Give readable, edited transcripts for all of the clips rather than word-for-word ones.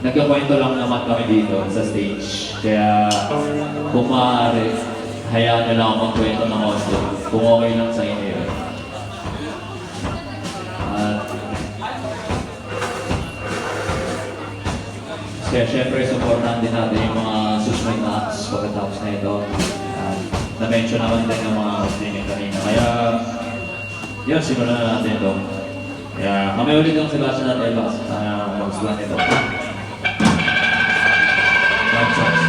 nagkakwento lang naman kami dito sa stage. Kaya kung maaari, hayaan nyo lang ako magkwento ng konti. Kung okay lang sa inyo yun. At kaya syempre, supportan din natin yung mga susunod na acts pagkatapos na ito. Na-mention naman din ng mga host kanina. Kaya, yun, simulan na natin ito. Kaya, kami ulit yung Sebastian at Eva sa mag-sulat ito. Love songs.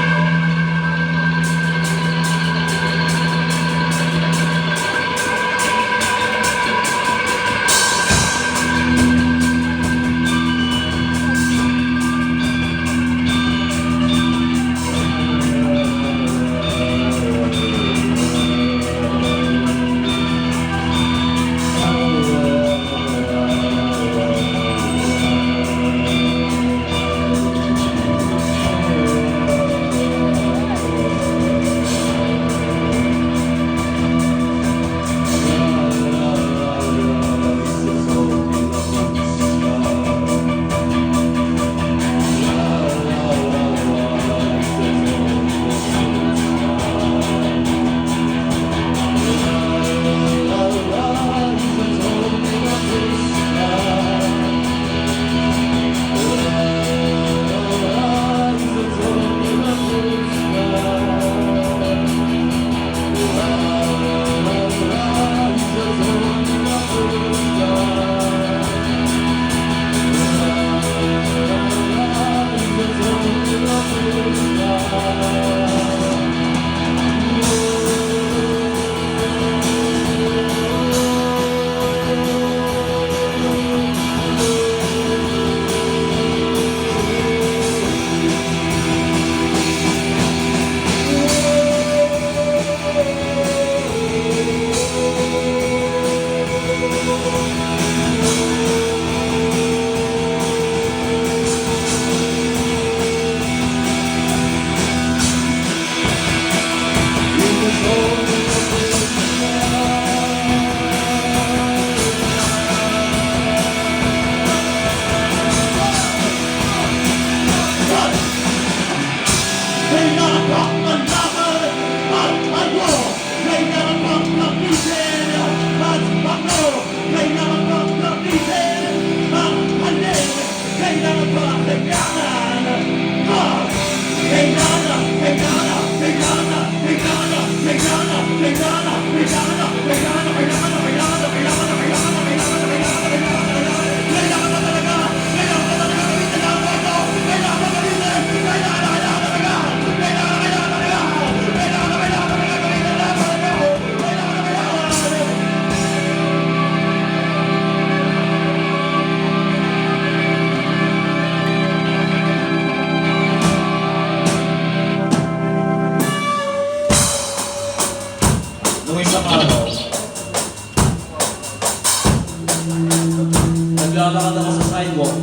Naglalakad ako sa sidewalk.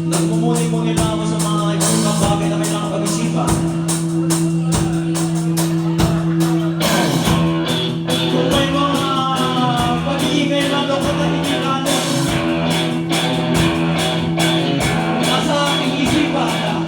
Nagmumuni-muni lang ako sa mga ibang bagay na kailangan pag-isipan. Kung may mga pag-iingay lang ako na hindi natin, nasa aking isipan.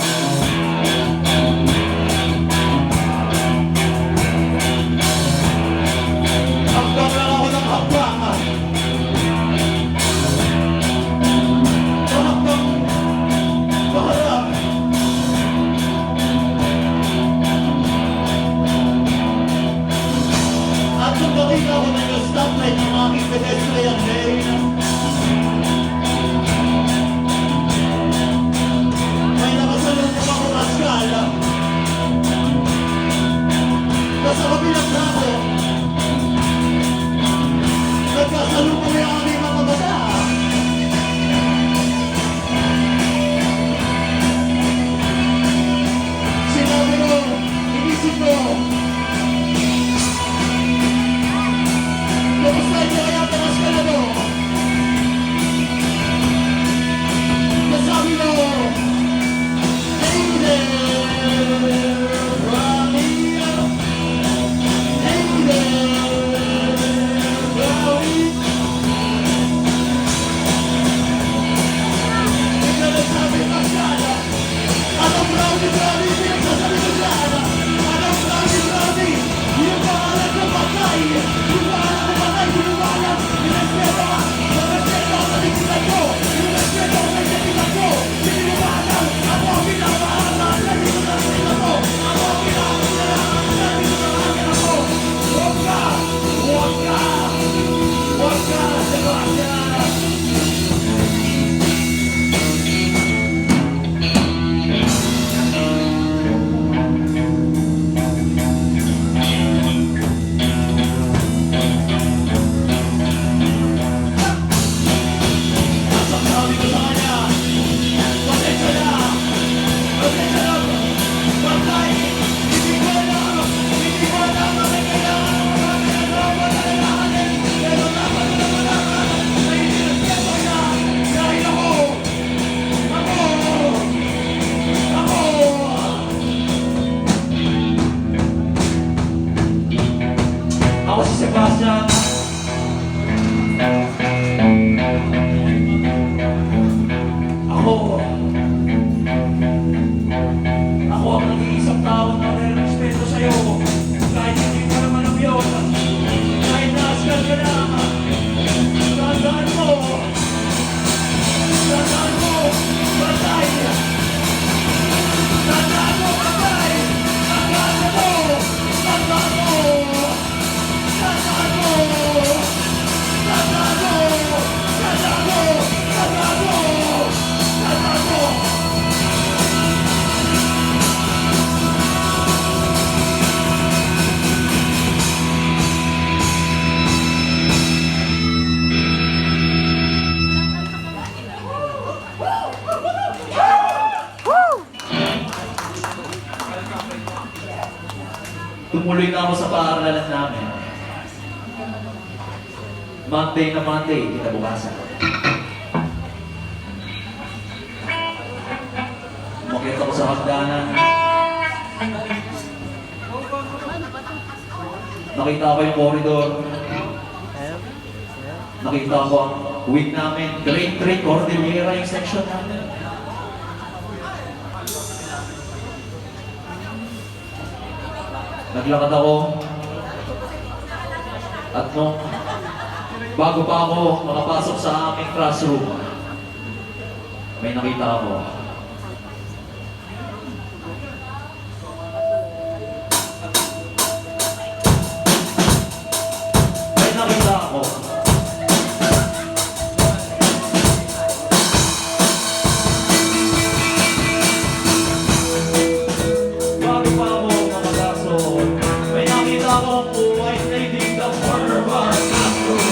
Ako si Sebastian. Ako ang nag-iisang tao na may respeto sa'yo. Kahit hindi mo naman ang yun. Kahit na-asgal ka na. Tandaan mo. Tandaan mo. Batay. Tandaan mo, batay. Tandaan mo. Tandaan mo. Tandaan mo. Tandaan mo. Tandaan mo. Tandaan mo. Tandaan mo. Tumuloy na ako sa paaralan namin. Monday na Monday, kinabukasan. Umakyat ako sa hagdanan. Nakita ko yung corridor. Nakita ko ang wing namin. Grade 3, Cordillera yung section namin. Naglakad ako. At bago pa ako makapasok sa aming classroom, may nakita ako. May nakita ako. Bago pa ako makapasok, may nakita akong white lady in the corner of our classroom.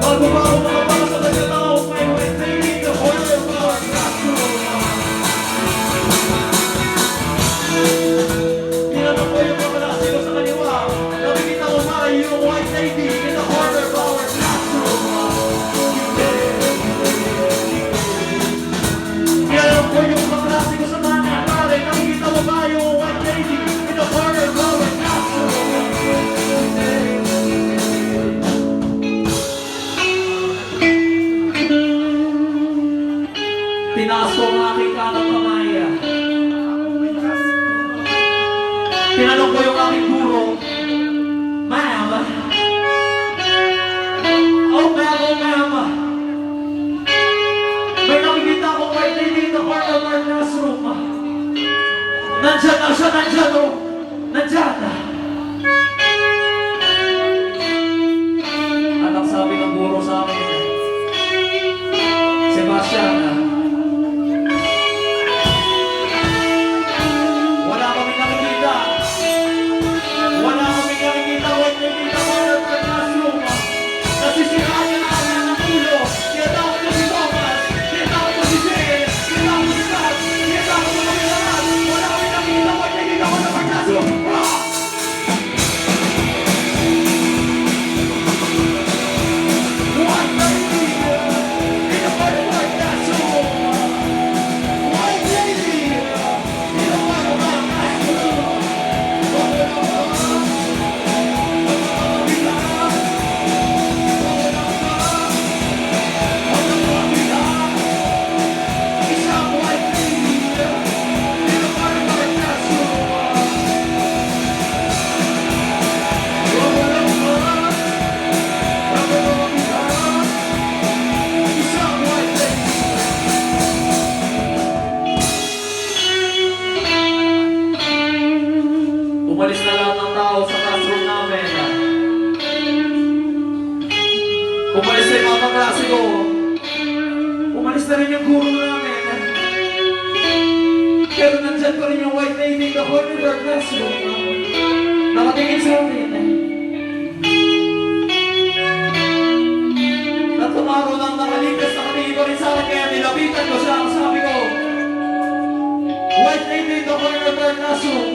Bago pa ako makapasok, nakita akong may white lady in the corner of our classroom. Tinanong ko yung mga klase ko sa kaliwa. Nakikita ko ba yung white lady in the corner of our classroom? Tinanong ko yung mga klase ko sa kanan. Pare, nakikita mo ba yung white lady in the corner of our classroom? Tinaas ko ang aking kanang kamay. Tinanong ko yung aking guro, Ma'am. Oh, ma'am. May nakikita akong white lady in the corner of our classroom. Nandyan na siya, nandyan o. Nandyan. At ang sabi ng guro sa akin, Sebastian, wala kaming nakikita. Wala kaming nakikita white lady in the corner of our classroom. Nasisiraan niya na kami ng ulo. Tinatawag niyo si Thomas. Tinatawag niyo si Jay. Tinatawag niyo si Sam. Tinatawag niyo kami lahat. Wala kaming nakikita white lady in the corner of our classroom. Umalis na lahat ng tao sa classroom namin. Umalis na yung mga kaklase ko. Umalis na rin yung guro namin. Pero nandyan pa rin yung white lady in the corner of our classroom. Nakatingin sa amin. Tatlong araw lang nakalipas, nakatingin pa rin sa akin. Kaya nilapitan ko siya. Sabi ko, white lady in the corner of our classroom.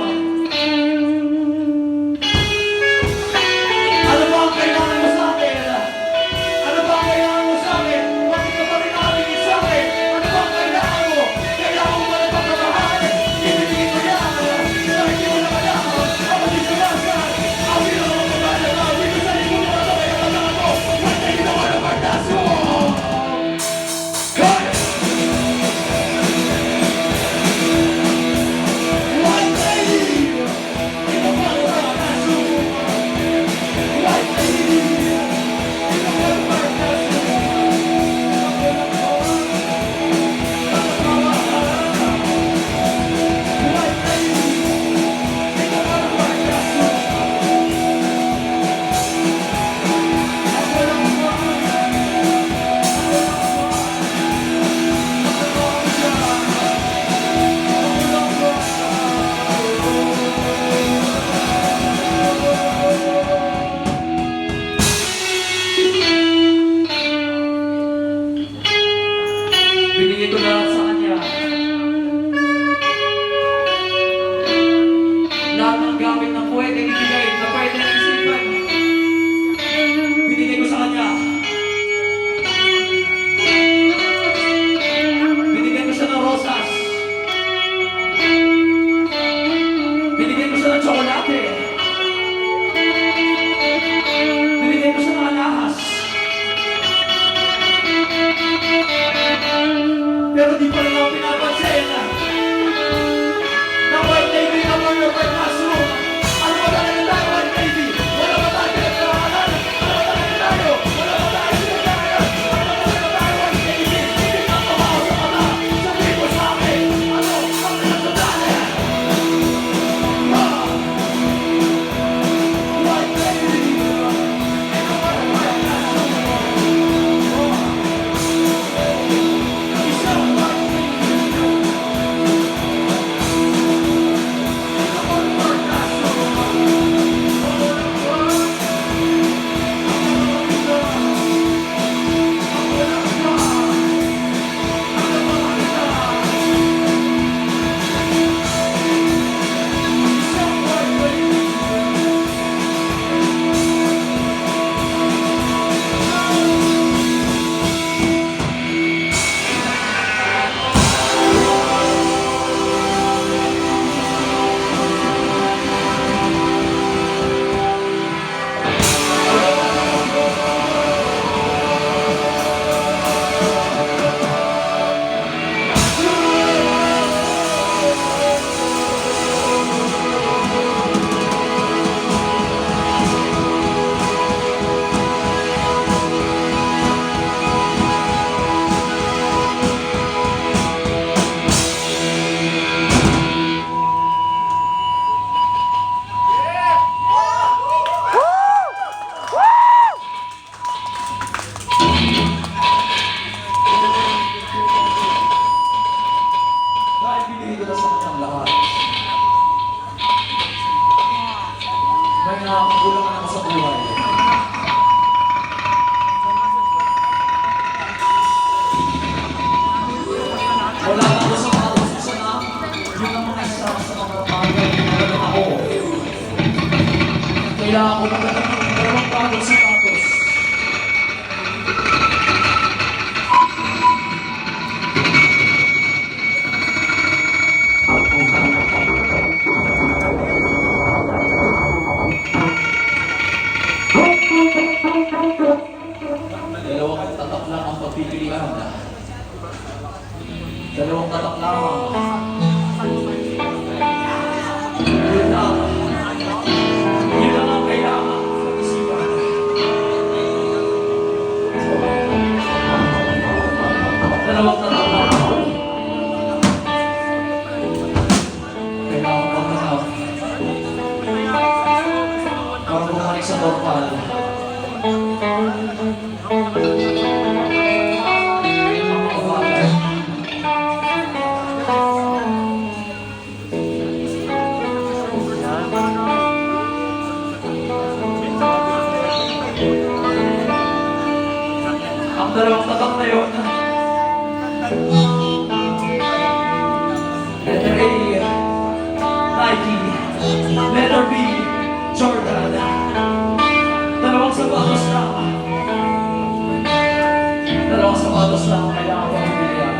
Ano ba ang kailangan mo sa akin? Ano ba ang kailangan mo sa akin? Bakit ka pa rin nakatingin sa akin? Ano ba ang kailangan mo? Kailangan mo ba na pagkamahan? Ibibigin ko yan. Dahil di mo na kailangan. Ako dito na sa ako dito na magpapalala. Dito sa likod mo na sa kaya kailangan mo. White lady in the corner of our classroom. Good! White lady in the corner of our classroom. White lady in the corner of our binigay ko na lang sa kanya lahat ng gamit na pwede ibigay, na pwede isipan. Binigay ko sa kanya. Binigay ko siya ng rosas. Binigay ko siya ng tsokolate. Binigay ko siya ng alahas. Pero di pa rin ako pinapansin na white lady na corner of our classroom. Ano ba talaga tayo, white lady? Wala ba tayo pinagkakalan? Ano ba talaga tayo? Wala ba tayo pinagkakalan? Ano ba talaga tayo, white lady? Hindi ka tumawa sa mata. Sabihin mo sa akin, ano ang pinagkakalan? White lady in the corner of our classroom. Isang white lady dahil binigay ko na sa kanyang lahat. May nakakakulangan ako sa buhay. Wala ako sa mga ususan na yun ang mga isa sa mga bagay na meron ako. Kailangan ko na dalawang bagay sa tapos. Dalawang tatak lang ang pagpipilian. Dalawang tatak lamang. Yun lang. Yun lang ang kailangan pag-isipan. Dalawang tatak lamang. Kailangan paghanap normal. Ang dalawang tatak na yun. Letter A, Nike. Letter B, Jordan. Dalawang sapatos lang. Dalawang sapatos lang ang kailangan ko pilihan.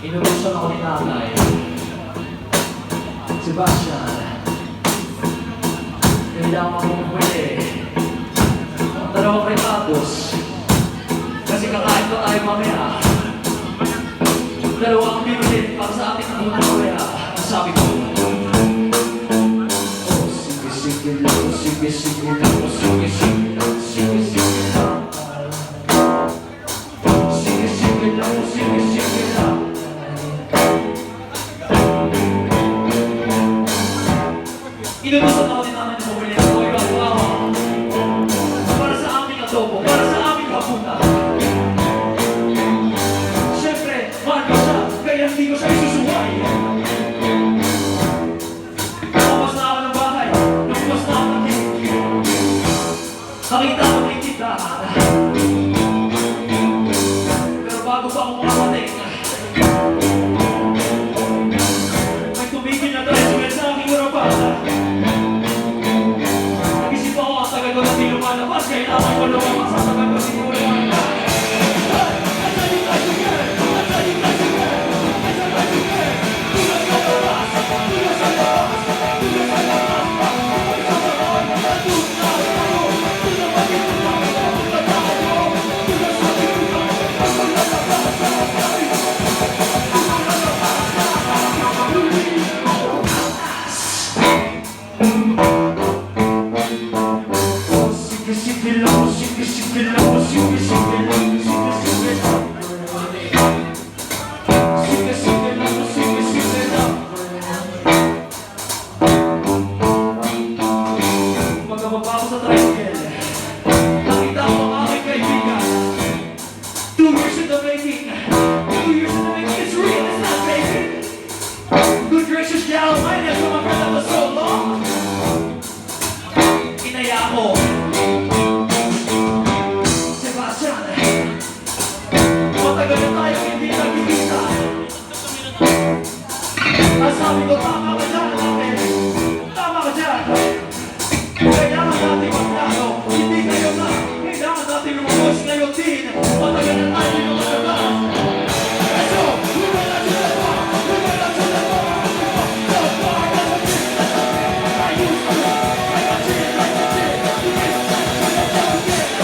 Inutusan ako ni nanay, Sebastian. Kailangan mong pwede ang dalawang retados. Kasi kakain pa tayo mamaya. Dalawang bibilin para sa ating unang mamaya. Sabi ko, oh, sige, sige lang, sige, sige lang, sige, sige lang, sige, sige lang. Sige, sige lang, sige, sige lang. Inutusan ako ni nanay na bumili ako. Para sa aming adobo, para sa Nakita ko rin kita. Pero bago pa ako makarating, may tumigil na tricycle sa aking harapan. Nag-isip ako, ang tagal ko na di lumalabas, kailangan ko lumabas, ang tagal ko siguro lumalabas. Asan yung tricycle? Asan yung tricycle? Asan yung tricycle? Tulos sa labas! Tulos sa labas! Tulos sa labas! Tulos sa labas! Tulos sa labas! Tulos sa Pagkababa ko sa tricycle, nakita ko ang aking kaibigan. 2 years in the making. 2 years in the making. It's real, it's not faking. Good gracious, gal, my name is my friend that was so long. Inaya ako. Sebastian, matagal na tayong hindi nagkikita. Ang sabi ko, tama ka dyan, ate. Tama ka dyan. Kailangan natin magplano, hindi kayo na. Kailangan natin lumabas ngayon din. Matagal na tayo hindi lumalabas. So, lumabas na ba? Lumabas na ba? So far, that's a bit, that's a bit. I used to love, I got it, I got it. You miss, I got it again.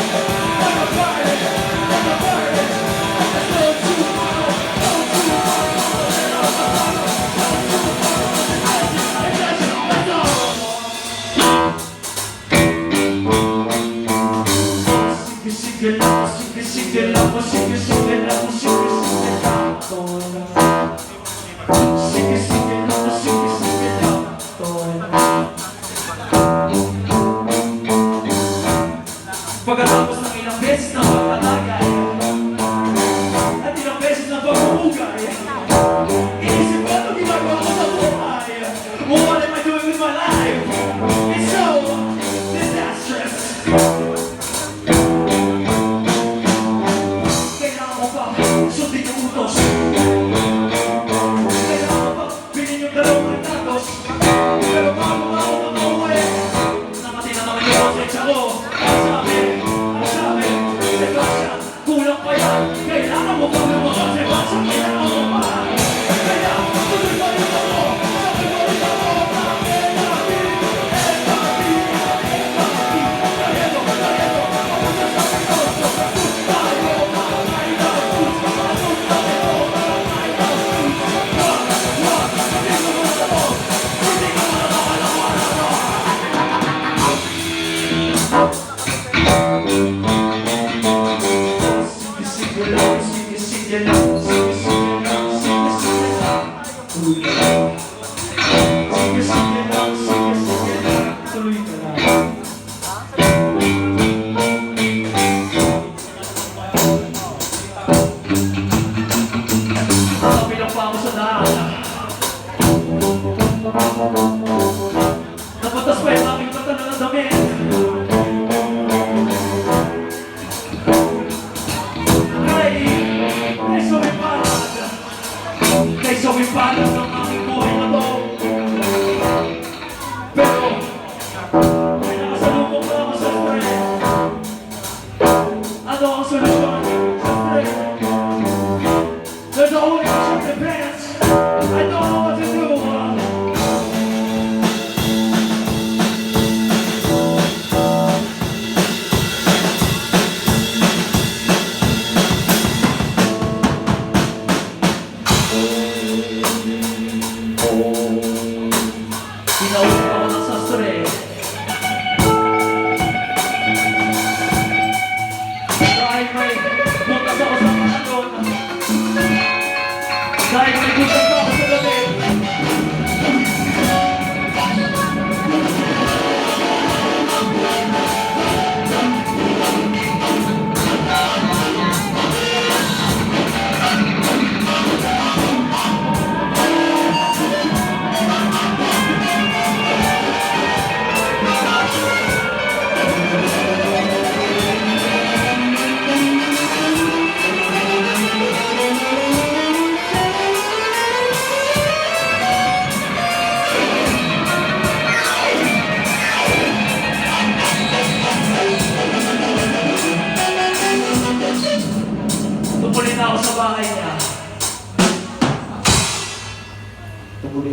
I'm a pirate, I'm a pirate. I'm a slow tomorrow, slow tomorrow. Sige lang, sige lang, sige lang, sige lang. Sige lang, sige lang. Pagkatapos ng ilang beses na pagtatagay at ilang beses na pagpupugay, inisip ko ito ginagawa ko sa buhay. What am I doing with my life? It's so disastrous. Kailangan ko pa sundin yung utos. Kailangan ko pa bilhin yung dalawang tatos. Pero bago ako makauwi, nakati na naman yung konsensya ko. Ang sabi, Sebastian, kulang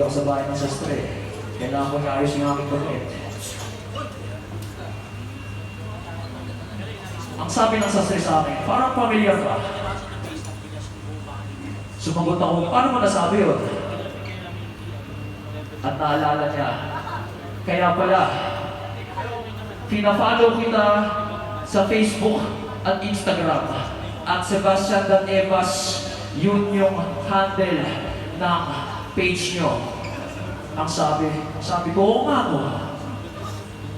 ako sa bahay ng sastre. Kailangan ko naayos yung aking damit. Ang sabi ng sastre sa akin, parang pamilyar ka. Sumagot ako, paano mo nasabi yun? At naalala niya, kaya pala, pina-follow kita sa Facebook at Instagram at Sebastian.Evas, yun yung handle ng page nyo. Ang sabi ko, oo nga ko.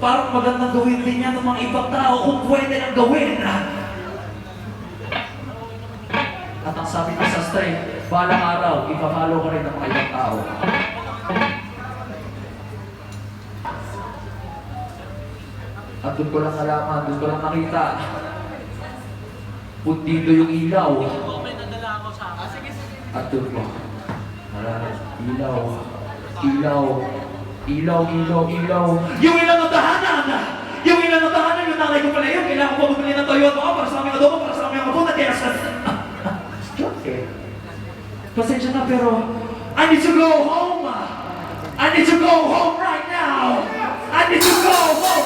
Parang magandang gawin din yan ng mga ibang tao kung pwede nang gawin. At ang sabi ng sastre, balang araw, ipapalo ko rin ng mga ibang tao. At doon ko lang nalaman, doon ko lang nakita. Pundido yung ilaw. At doon ko, ilaw. Yung ilang ng tahanan! Yung ilang ng tahanan, yung nanay ko pala yun. Kailangan ko pa bumili ng Toyota ako para sa aming adobo, para sa aming kapuna. Kaya sa... Okay. Pasensya na pero, I need to go home! I need to go home right now! I need to go home!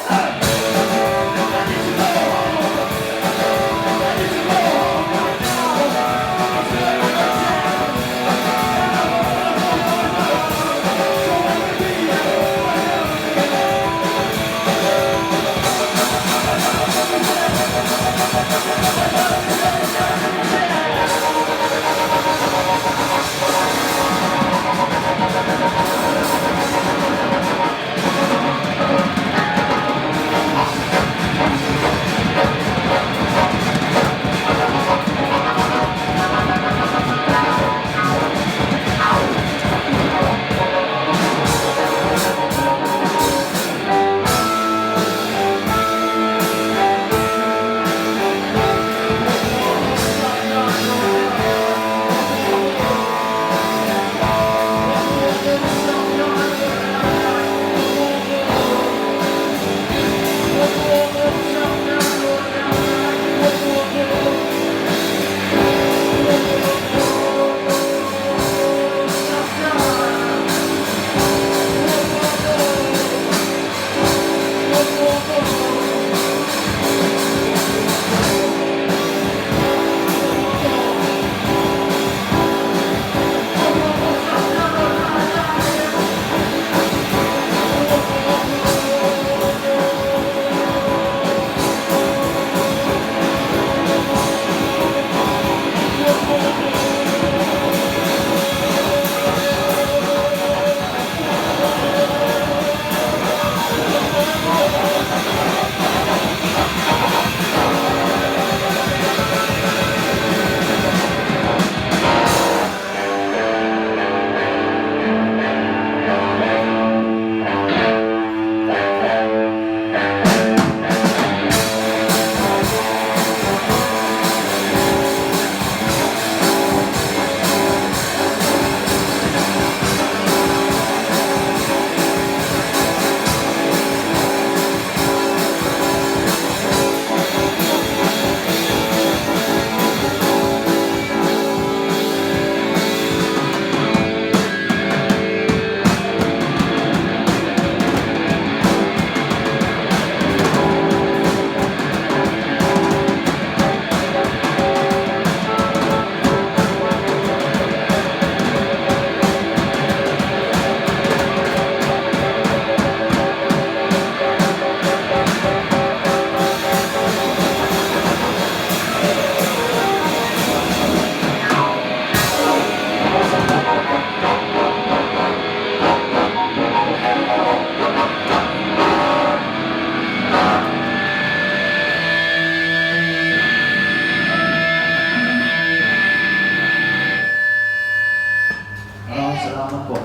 Salamat po.